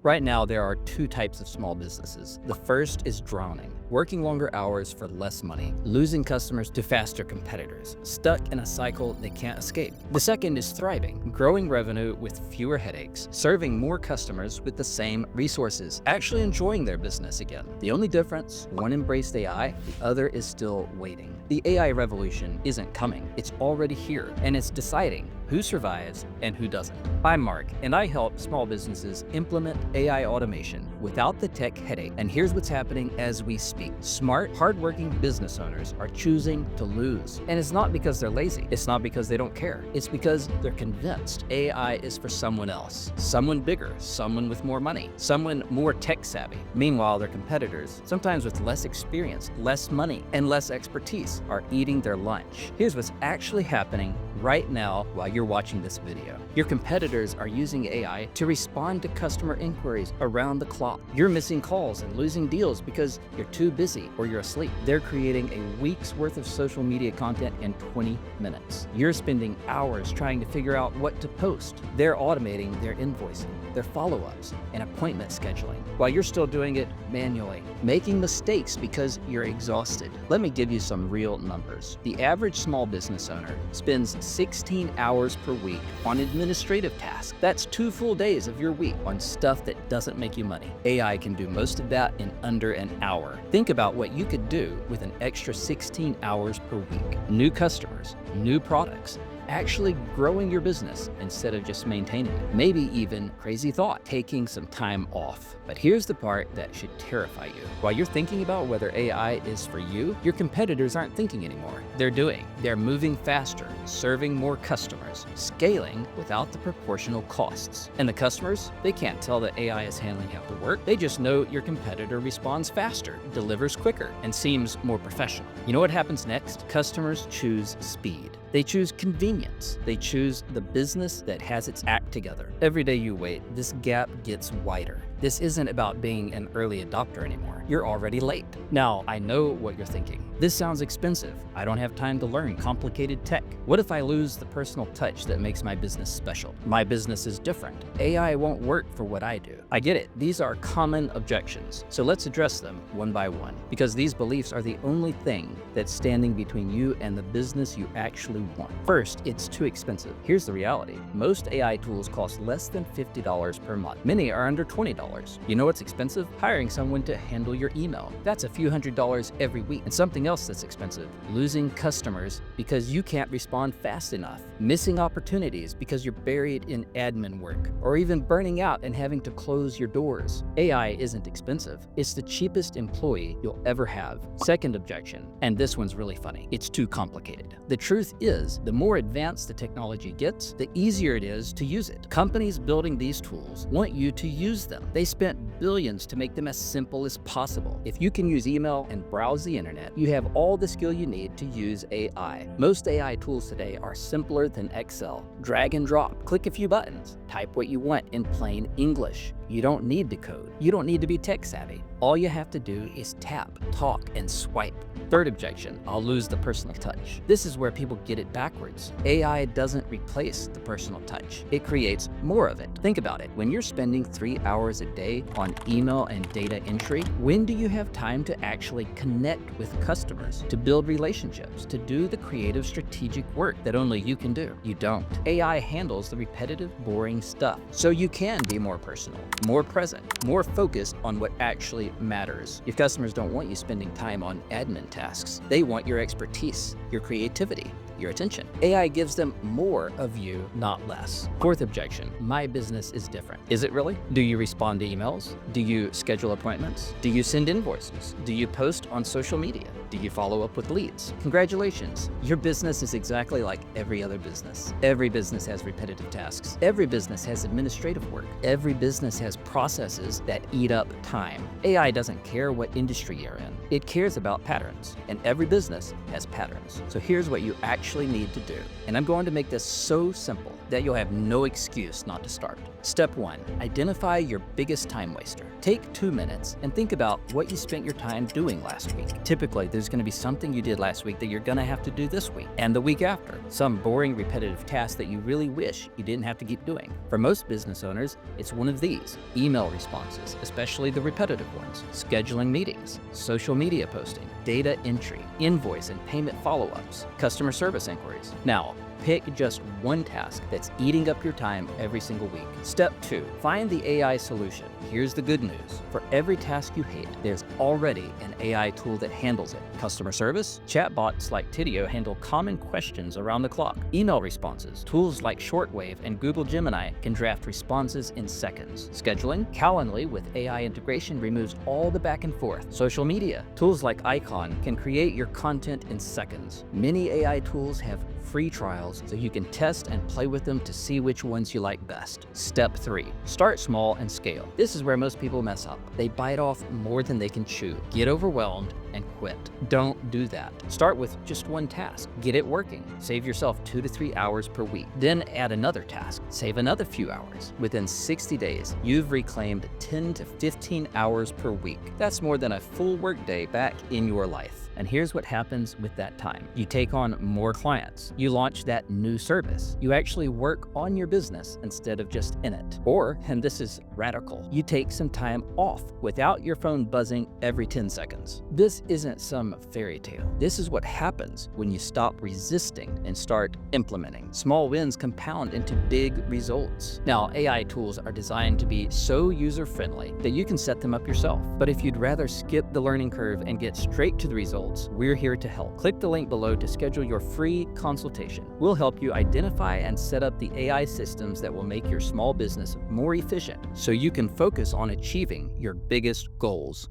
Right now, there are two types of small businesses. The first is drowning, working longer hours for less money, losing customers to faster competitors, stuck in a cycle they can't escape. The second is thriving, growing revenue with fewer headaches, serving more customers with the same resources, actually enjoying their business again. The only difference, one embraced AI, the other is still waiting. The AI revolution isn't coming, it's already here, and it's deciding who survives and who doesn't. I'm Mark, and I help small businesses implement AI automation without the tech headache. And here's what's happening as we speak. Smart, hardworking business owners are choosing to lose. And it's not because they're lazy. It's not because they don't care. It's because they're convinced AI is for someone else. Someone bigger, someone with more money, someone more tech savvy. Meanwhile, their competitors, sometimes with less experience, less money, and less expertise, are eating their lunch. Here's what's actually happening right now while you're watching this video. Your competitors are using AI to respond to customer inquiries around the clock. You're missing calls and losing deals because you're too busy or you're asleep. They're creating a week's worth of social media content in 20 minutes. You're spending hours trying to figure out what to post. They're automating their invoicing, their follow-ups, and appointment scheduling, while you're still doing it manually, making mistakes because you're exhausted. Let me give you some real numbers. The average small business owner spends 16 hours per week on administrative tasks. That's 2 full days of your week on stuff that doesn't make you money. AI can do most of that in under an hour. Think about what you could do with an extra 16 hours per week. New customers, new products, actually growing your business instead of just maintaining it. Maybe even, crazy thought, taking some time off. But here's the part that should terrify you. While you're thinking about whether AI is for you, your competitors aren't thinking anymore. They're doing. They're moving faster, serving more customers, scaling without the proportional costs. And the customers, they can't tell that AI is handling half the work. They just know your competitor responds faster, delivers quicker, and seems more professional. You know what happens next? Customers choose speed. They choose convenience. They choose the business that has its act together. Every day you wait, this gap gets wider. This isn't about being an early adopter anymore. You're already late. Now, I know what you're thinking. This sounds expensive. I don't have time to learn complicated tech. What if I lose the personal touch that makes my business special? My business is different. AI won't work for what I do. I get it. These are common objections. So let's address them one by one, because these beliefs are the only thing that's standing between you and the business you actually want. First, it's too expensive. Here's the reality. Most AI tools cost less than $50 per month. Many are under $20. You know what's expensive? Hiring someone to handle your email. That's a few $100s every week. And something else that's expensive, losing customers because you can't respond fast enough, missing opportunities because you're buried in admin work, or even burning out and having to close your doors. AI isn't expensive. It's the cheapest employee you'll ever have. Second objection, and this one's really funny. It's too complicated. The truth is, the more advanced the technology gets, the easier it is to use it. Companies building these tools want you to use them. They spent billions to make them as simple as possible. If you can use email and browse the internet, you have all the skill you need to use AI. Most AI tools today are simpler than Excel. Drag and drop, click a few buttons, type what you want in plain English. You don't need to code. You don't need to be tech savvy. All you have to do is tap, talk, and swipe. Third objection, I'll lose the personal touch. This is where people get it backwards. AI doesn't replace the personal touch. It creates more of it. Think about it. When you're spending 3 hours a day on email and data entry, when do you have time to actually connect with customers, to build relationships, to do the creative, strategic work that only you can do? You don't. AI handles the repetitive, boring stuff. So you can be more personal, more present, more focused on what actually matters. Your customers don't want you spending time on admin tasks. They want your expertise, your creativity, your attention. AI gives them more of you, not less. Fourth objection, my business is different. Is it really? Do you respond to emails? Do you schedule appointments? Do you send invoices? Do you post on social media? Do you follow up with leads? Congratulations, your business is exactly like every other business. Every business has repetitive tasks. Every business has administrative work. Every business has processes that eat up time. AI doesn't care what industry you're in. It cares about patterns, and every business has patterns. So here's what you actually actually need to do. And I'm going to make this so simple that you'll have no excuse not to start. Step 1. Identify your biggest time waster. Take 2 minutes and think about what you spent your time doing last week. Typically, there's going to be something you did last week that you're going to have to do this week and the week after. Some boring, repetitive task that you really wish you didn't have to keep doing. For most business owners, it's one of these: email responses, especially the repetitive ones, scheduling meetings, social media posting, data entry, invoice and payment follow-ups, customer service inquiries. Now, pick just one task that's eating up your time every single week. Step 2. Find the AI solution. Here's the good news. For every task you hate, there's already an AI tool that handles it. Customer service, chatbots like Tidio handle common questions around the clock. Email responses, tools like Shortwave and Google Gemini can draft responses in seconds. Scheduling, Calendly with AI integration removes all the back and forth. Social media, tools like Icon can create your content in seconds. Many AI tools have free trials so you can test and play with them to see which ones you like best. Step 3. Start small and scale. This is where most people mess up. They bite off more than they can chew, get overwhelmed, and quit. Don't do that. Start with just one task. Get it working. Save yourself 2 to 3 hours per week. Then add another task. Save another few hours. Within 60 days, you've reclaimed 10 to 15 hours per week. That's more than a full workday back in your life. And here's what happens with that time. You take on more clients. You launch that new service. You actually work on your business instead of just in it. Or, and this is radical, you take some time off without your phone buzzing every 10 seconds. This isn't some fairy tale. This is what happens when you stop resisting and start implementing. Small wins compound into big results. Now, AI tools are designed to be so user-friendly that you can set them up yourself. But if you'd rather skip the learning curve and get straight to the results, we're here to help. Click the link below to schedule your free consultation. We'll help you identify and set up the AI systems that will make your small business more efficient so you can focus on achieving your biggest goals.